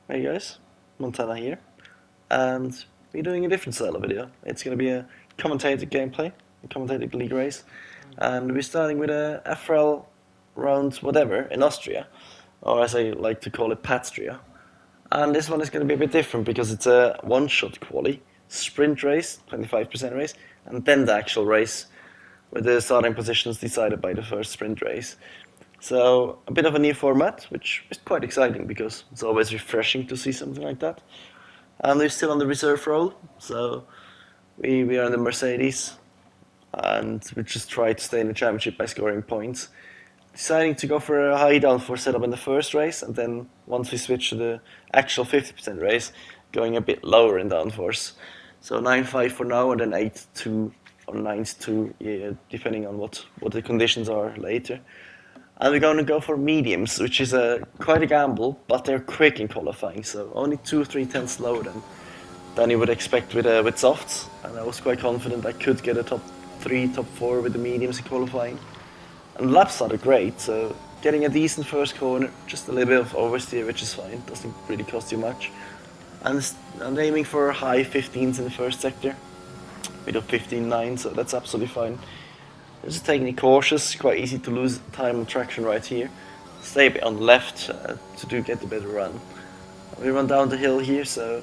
Hey guys, Montana here, and we're doing a different style of video. It's going to be a commentated gameplay, a commentated league race, and we're starting with a FRL round whatever in Austria, or as I like to call it, Patstria. And this one is going to be a bit different because it's a one-shot quali, sprint race, 25% race, and then the actual race, with the starting positions decided by the first sprint race. So a bit of a new format, which is quite exciting because it's always refreshing to see something like that. And we're still on the reserve role, so we are in the Mercedes, and we just try to stay in the championship by scoring points. Deciding to go for a high downforce setup in the first race, and then once we switch to the actual 50% race, going a bit lower in downforce. So 9.5 for now, and then 8.2 or 9.2, yeah, depending on what the conditions are later. And we're going to go for mediums, which is quite a gamble, but they're quick in qualifying, so only 2-3 tenths slower than you would expect with softs. And I was quite confident I could get a top 3, top 4 with the mediums in qualifying. And laps are great, so getting a decent first corner, just a little bit of oversteer, which is fine, doesn't really cost you much. And I'm aiming for high 15s in the first sector, with a 15.9, so that's absolutely fine. Just taking it cautious, quite easy to lose time and traction right here. Stay a bit on the left to get the better run. We run down the hill here, so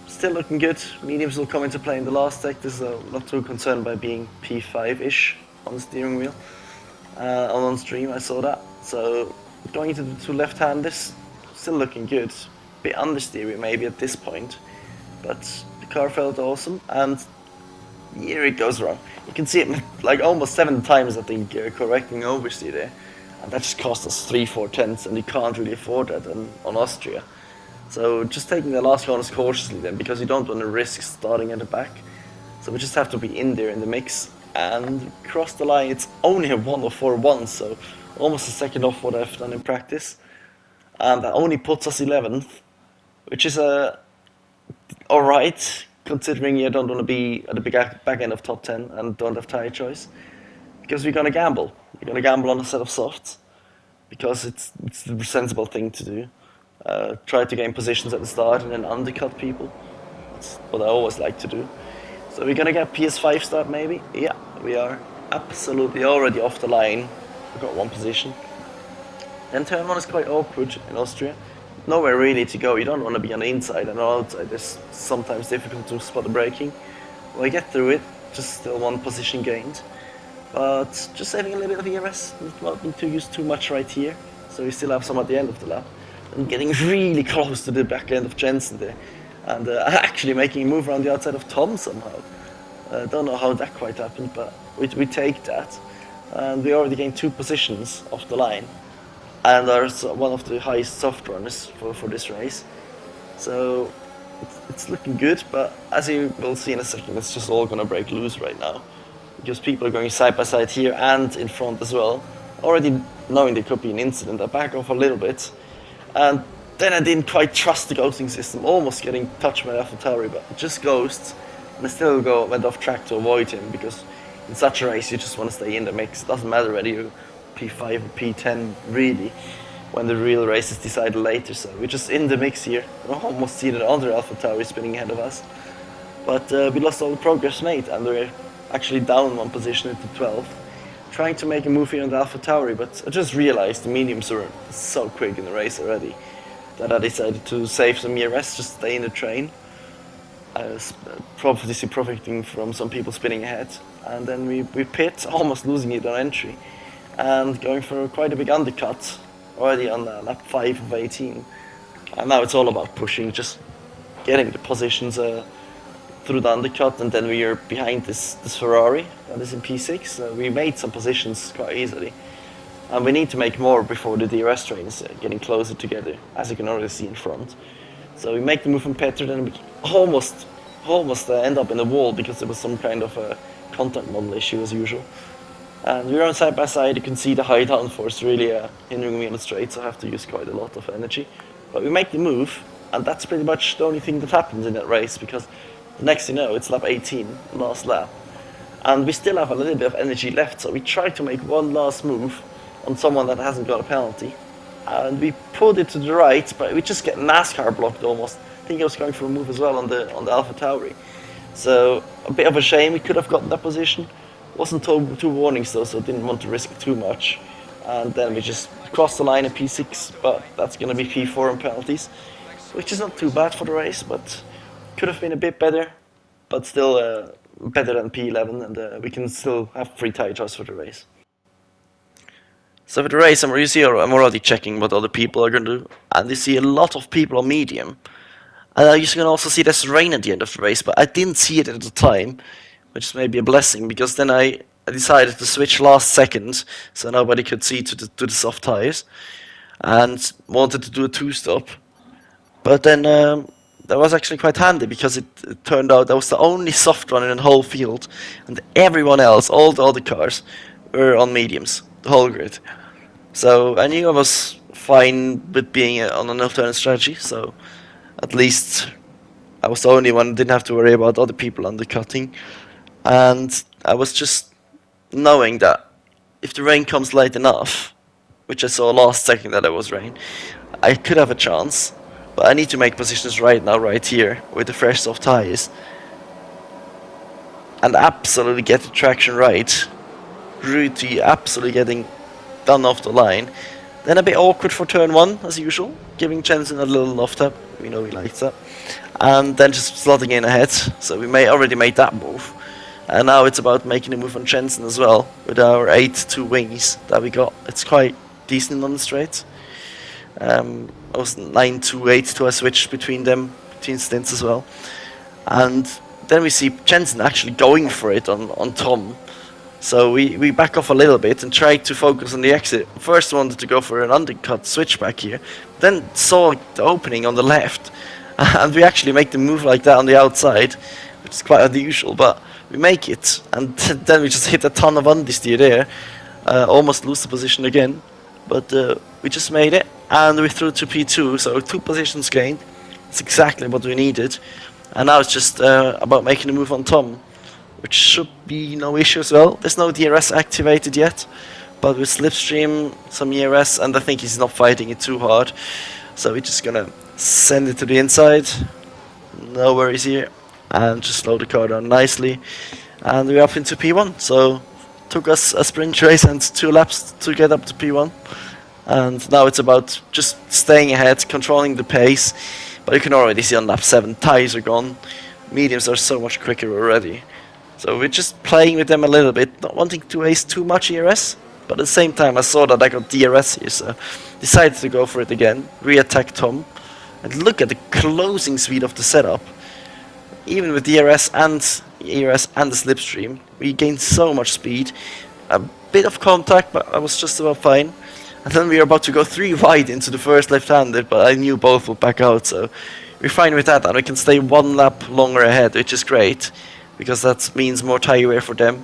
still looking good. Mediums will come into play in the last sector, so not too concerned by being P5-ish on the steering wheel. On stream I saw that, so going into the two left-handers, still looking good. Bit understeery maybe at this point, but the car felt awesome, and here it goes wrong. You can see it like almost 7 times, I think, correcting oversteer there. And that just cost us 3-4 tenths, and you can't really afford that on Austria. So just taking the last corners cautiously then, because you don't want to risk starting at the back. So we just have to be in there in the mix and cross the line. It's only a 104.1, so almost a second off what I've done in practice. And that only puts us 11th, which is alright, considering you don't want to be at the back end of top 10 and don't have tire choice. Because we're going to gamble. We're going to gamble on a set of softs. Because it's the sensible thing to do. Try to gain positions at the start and then undercut people. That's what I always like to do. So we're going to get PS5 start maybe? Yeah, we are absolutely already off the line. We've got one position. Then turn 1 is quite awkward in Austria. Nowhere really to go. You don't want to be on the inside and outside. It's sometimes difficult to spot the braking. Well, I get through it, just still one position gained. But just saving a little bit of ERS, not being too used too much right here. So we still have some at the end of the lap. And getting really close to the back end of Jensen there. And actually making a move around the outside of Tom somehow. Don't know how that quite happened, but we take that. And we already gained 2 positions off the line. And are one of the highest soft runners for this race. So it's looking good, but as you will see in a second, it's just all gonna break loose right now. Because people are going side by side here and in front as well. Already knowing there could be an incident, I back off a little bit. And then I didn't quite trust the ghosting system, almost getting touched by AlphaTauri, but it just ghosts. And I still went off track to avoid him, because in such a race you just want to stay in the mix. It doesn't matter whether you P5 or P10 really, when the real race is decided later. So we're just in the mix here. I almost see the other AlphaTauri spinning ahead of us. But we lost all the progress made, and we're actually down 1 position into 12th. Trying to make a move here on the AlphaTauri, but I just realized the mediums were so quick in the race already that I decided to save some ERS, just stay in the train. I was obviously profiting from some people spinning ahead. And then we pit, almost losing it on entry, and going for quite a big undercut already on lap 5 of 18. And now it's all about pushing, just getting the positions through the undercut, and then we are behind this Ferrari that is in P6. We made some positions quite easily. And we need to make more before the DRS train is getting closer together, as you can already see in front. So we make the move from Petr, then we almost end up in the wall because there was some kind of a contact model issue as usual. And we're on side by side. You can see the high downforce really hindering me on the straight, so I have to use quite a lot of energy. But we make the move, and that's pretty much the only thing that happens in that race, because the next you know, it's lap 18, last lap. And we still have a little bit of energy left, so we try to make one last move on someone that hasn't got a penalty. and we put it to the right, but we just get NASCAR blocked almost. I think I was going for a move as well on the Alpha Tauri. So a bit of a shame. We could have gotten that position. Wasn't told two warnings though, so didn't want to risk too much. And then we just crossed the line at P6, but that's going to be P4 and penalties, which is not too bad for the race, but could have been a bit better, but still better than P11, and we can still have free tire choice for the race. So for the race, I'm already checking what other people are going to do, and you see a lot of people on medium. And you can also see there's rain at the end of the race, but I didn't see it at the time, which may be a blessing, because then I decided to switch last second, so nobody could see to the soft tires, and wanted to do a two-stop. But then that was actually quite handy, because it turned out that was the only soft one in the whole field, and everyone else, all the other cars, were on mediums, the whole grid. So I knew I was fine with being on an alternate strategy, so at least I was the only one, didn't have to worry about other people undercutting. And I was just knowing that if the rain comes late enough, which I saw last second that it was rain, I could have a chance. But I need to make positions right now, right here, with the fresh soft tires. And absolutely get the traction right. Rudy absolutely getting done off the line. Then a bit awkward for turn 1, as usual, giving Jensen a little off tap. We know he likes that. And then just slotting in ahead. So we already made that move. And now it's about making a move on Jensen as well, with our 8-2 wings that we got. It's quite decent on the straight. I was 9-2, 8-2, I switched between stints as well. And then we see Jensen actually going for it on Tom. So we back off a little bit and try to focus on the exit. First wanted to go for an undercut switchback here, then saw the opening on the left, and we actually make the move like that on the outside, which is quite unusual, but we make it, and then we just hit a ton of understeer there, almost lose the position again, but we just made it, and we threw to P2, so 2 positions gained. It's exactly what we needed, and now it's just about making a move on Tom, which should be no issue as well. There's no DRS activated yet, but with Slipstream, some ERS, and I think he's not fighting it too hard. So we're just gonna send it to the inside. No worries here. And just slow the car down nicely. And we're up into P1. So took us a sprint race and 2 laps to get up to P1. And now it's about just staying ahead, controlling the pace. But you can already see on lap 7, tires are gone. Mediums are so much quicker already. So we're just playing with them a little bit, not wanting to waste too much ERS, but at the same time I saw that I got DRS here, so decided to go for it again, re-attack Tom, and look at the closing speed of the setup. Even with DRS and ERS and the slipstream, we gained so much speed, a bit of contact, but I was just about fine. And then we were about to go 3 wide into the first left-handed, but I knew both would back out, so we're fine with that, and we can stay 1 lap longer ahead, which is great. Because that means more tire wear for them,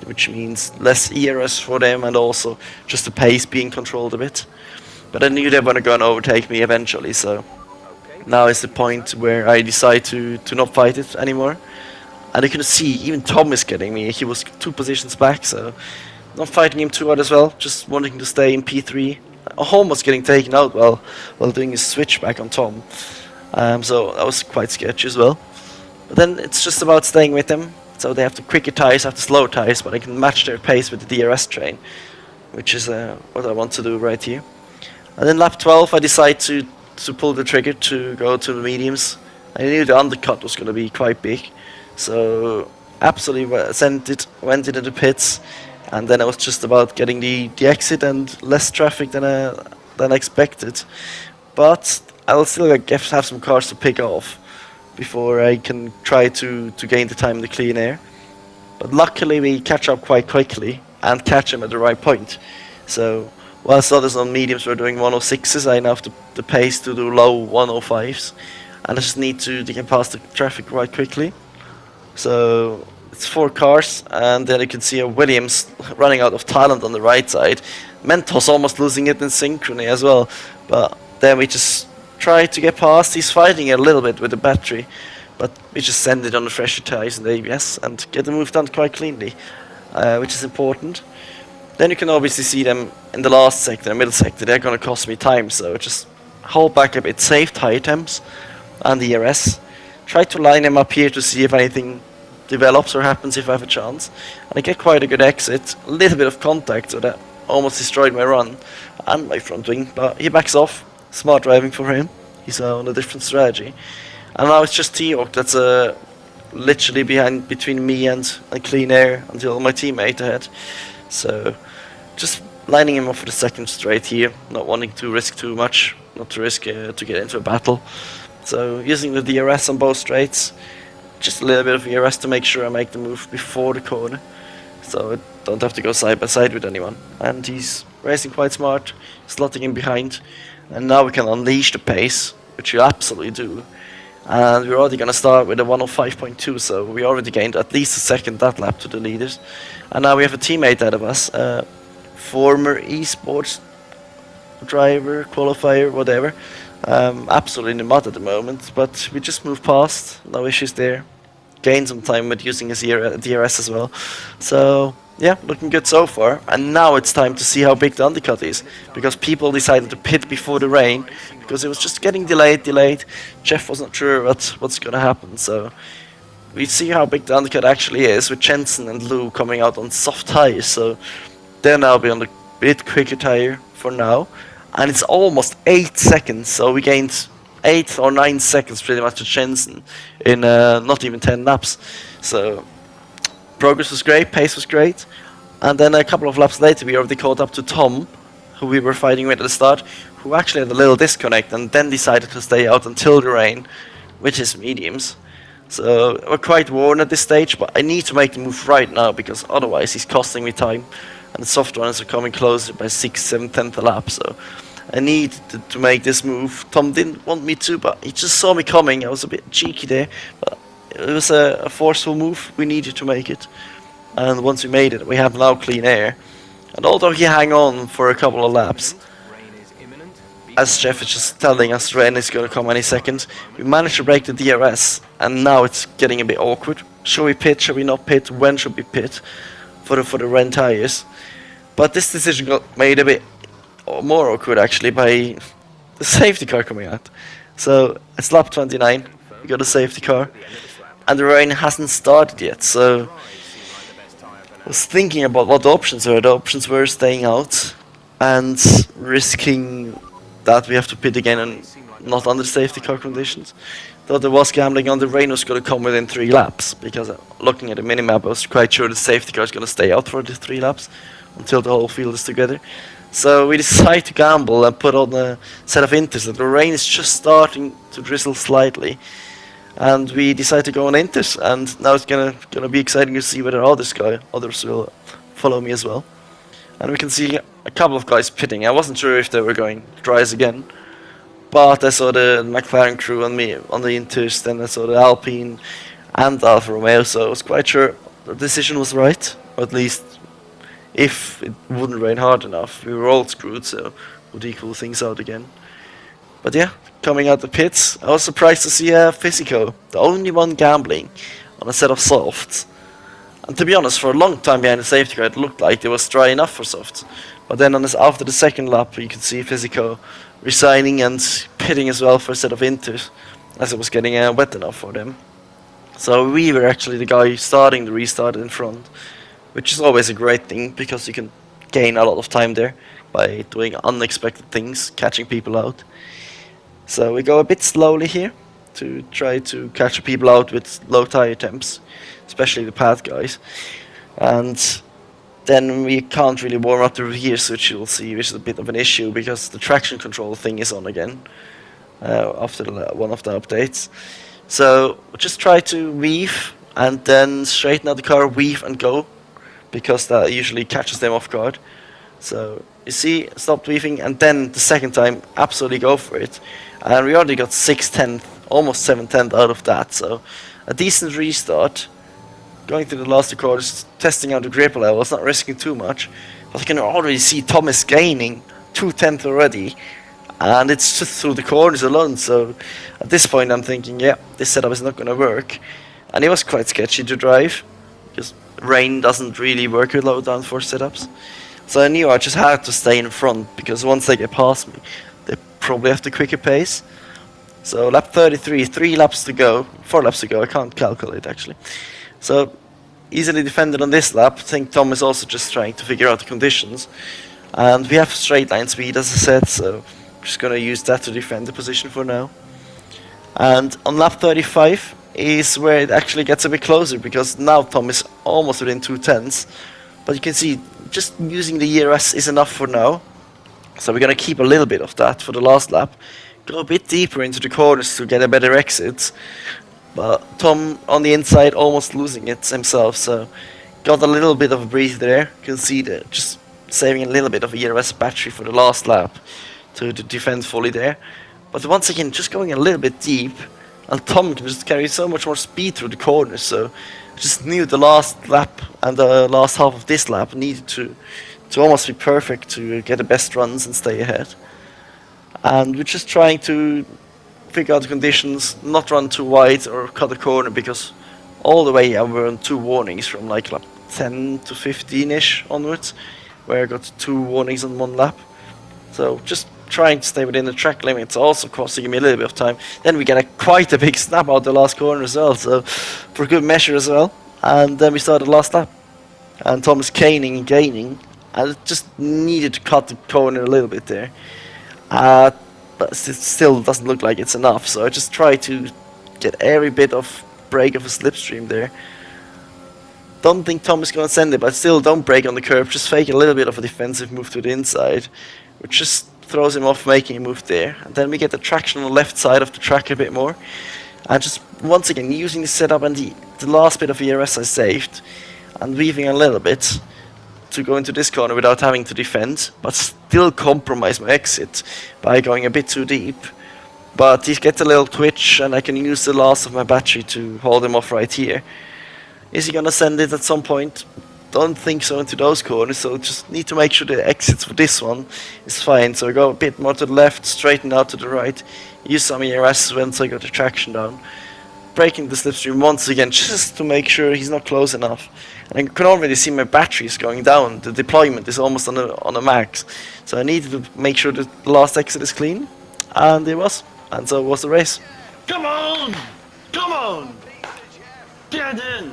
which means less ERS for them, and also just the pace being controlled a bit. But I knew they were going to overtake me eventually, so now is the point where I decide to not fight it anymore. And you can see, even Tom is getting me, he was 2 positions back, so not fighting him too hard as well, just wanting to stay in P3. Almost getting taken out while doing a switch back on Tom. So that was quite sketchy as well. But then it's just about staying with them, so they have the quicker tires, have the slower tires, but I can match their pace with the DRS train, which is what I want to do right here. And then lap 12 I decide to pull the trigger to go to the mediums. I knew the undercut was going to be quite big, so absolutely went into the pits, and then it was just about getting the exit and less traffic than expected. But I'll still have some cars to pick off before I can try to gain the time in the clean air. But luckily we catch up quite quickly and catch them at the right point. So whilst others on mediums were doing 106s, I now have the pace to do low 105s. And I just need to get past the traffic quite quickly. So it's 4 cars, and then you can see a Williams running out of talent on the right side. Mentos almost losing it in synchrony as well. But then we just try to get past. He's fighting a little bit with the battery, but we just send it on the fresher tires and the ABS and get the move done quite cleanly, which is important. Then you can obviously see them in the last sector, the middle sector. They're going to cost me time, so just hold back a bit, save tire temps and the ERS. Try to line them up here to see if anything develops or happens if I have a chance. And I get quite a good exit, a little bit of contact, so that almost destroyed my run and my front wing. But he backs off. Smart driving for him. He's on a different strategy. And now it's just T-Hawk that's literally between me and clean air until my teammate ahead. So just lining him up for the second straight here, not wanting to risk too much, not to risk to get into a battle. So using the DRS on both straights, just a little bit of DRS to make sure I make the move before the corner, so I don't have to go side by side with anyone. And he's racing quite smart, slotting in behind, and now we can unleash the pace, which you absolutely do. And we're already going to start with a 105.2, so we already gained at least a second that lap to the leaders. And now we have a teammate ahead of us, former esports driver, qualifier, whatever. Absolutely in the mud at the moment, but we just moved past, no issues there. Gained some time with using his DRS as well. So yeah, looking good so far. And now it's time to see how big the undercut is, because people decided to pit before the rain, because it was just getting delayed. Jeff was not sure what's gonna happen, so we see how big the undercut actually is, with Jensen and Lou coming out on soft tires, so they'll now be on the bit quicker tire for now. And it's almost 8 seconds, so we gained 8 or 9 seconds pretty much to Jensen in not even 10 laps. So progress was great, pace was great, and then a couple of laps later we already caught up to Tom, who we were fighting with at the start, who actually had a little disconnect and then decided to stay out until the rain with his mediums. So we're quite worn at this stage, but I need to make the move right now, because otherwise he's costing me time, and the soft runners are coming closer by 6, 7, 10th a lap, so I need to make this move. Tom didn't want me to, but he just saw me coming. I was a bit cheeky there, but it was a forceful move. We needed to make it, and once we made it, we have now clean air. And although he hang on for a couple of laps, as Jeff is just telling us rain is going to come any second, we managed to break the DRS, and now it's getting a bit awkward. Should we pit, should we not pit, when should we pit for the rain tires? But this decision got made a bit more awkward actually by the safety car coming out. So it's lap 29, we got a safety car, and the rain hasn't started yet, so I was thinking about what the options were. The options were staying out and risking that we have to pit again and not under safety car conditions. Though there was gambling on the rain was going to come within 3 laps, because looking at the minimap I was quite sure the safety car is going to stay out for the 3 laps until the whole field is together. So we decided to gamble and put on a set of inters. The rain is just starting to drizzle slightly, and we decided to go on inters. And now it's gonna be exciting to see whether others will follow me as well. And we can see a couple of guys pitting. I wasn't sure if they were going dries again, but I saw the McLaren crew on me on the inters. Then I saw the Alpine and Alfa Romeo, so I was quite sure the decision was right, or at least if it wouldn't rain hard enough. We were all screwed, so would equal things out again. But yeah, coming out the pits, I was surprised to see Physico, the only one gambling on a set of softs. And to be honest, for a long time behind the safety car, it looked like it was dry enough for softs. But then after the second lap, you could see Physico resigning and pitting as well for a set of inters, as it was getting wet enough for them. So we were actually the guy starting the restart in front, which is always a great thing, because you can gain a lot of time there by doing unexpected things, catching people out. So we go a bit slowly here to try to catch people out with low tire temps, especially the pad guys. And then we can't really warm up the rear switch, you'll see, which is a bit of an issue, because the traction control thing is on again after one of the updates. So just try to weave and then straighten out the car, weave and go, because that usually catches them off guard. So you see, stopped weaving, and then the second time, absolutely go for it. And we already got 6/10, almost 7/10 out of that, so a decent restart. Going through the last 2 quarters, testing out the grip levels, not risking too much. But I can already see Thomas gaining 2/10 already, and it's just through the corners alone. So at this point I'm thinking, yeah, this setup is not going to work. And it was quite sketchy to drive, because rain doesn't really work with low downforce setups. So I knew I just had to stay in front, because once they get past me, they probably have the quicker pace. So lap 33, 3 laps to go, 4 laps to go, I can't calculate actually. So easily defended on this lap. I think Tom is also just trying to figure out the conditions. And we have straight line speed, as I said, so I'm just going to use that to defend the position for now. And on lap 35 is where it actually gets a bit closer, because now Tom is almost within 2 tenths. But you can see just using the ERS is enough for now. So we're going to keep a little bit of that for the last lap. Go a bit deeper into the corners to get a better exit. But Tom on the inside almost losing it himself, so got a little bit of a breather there. You can see that just saving a little bit of ERS battery for the last lap to defend fully there. But once again, just going a little bit deep, and Tom can just carry so much more speed through the corners, so I just knew the last lap and the last half of this lap needed to almost be perfect to get the best runs and stay ahead. And we're just trying to figure out the conditions, not run too wide or cut a corner, because all the way I were on 2 warnings from like lap 10 to 15-ish onwards, where I got 2 warnings on 1 lap. So just trying to stay within the track limits, also costing me a little bit of time. Then we get quite a big snap out the last corner as well, so for good measure as well. And then we started the last lap. And Tom is caning and gaining, and it just needed to cut the corner a little bit there. But it still doesn't look like it's enough, so I just try to get every bit of break of a slipstream there. Don't think Tom is going to send it, but still don't break on the curb, just fake a little bit of a defensive move to the inside, which just throws him off making a move there. And then we get the traction on the left side of the track a bit more. And just once again using the setup and the last bit of ERS I saved, and weaving a little bit to go into this corner without having to defend, but still compromise my exit by going a bit too deep. But he gets a little twitch, and I can use the last of my battery to hold him off right here. Is he gonna send it at some point? Don't think so into those corners, so just need to make sure the exits for this one is fine. So I go a bit more to the left, straighten out to the right, use some ERS once I got the traction down. Breaking the slipstream once again, just to make sure he's not close enough. And I can already see my batteries going down. The deployment is almost on a max. So I needed to make sure that the last exit is clean. And it was. And so was the race. Come on! Come on! Get in!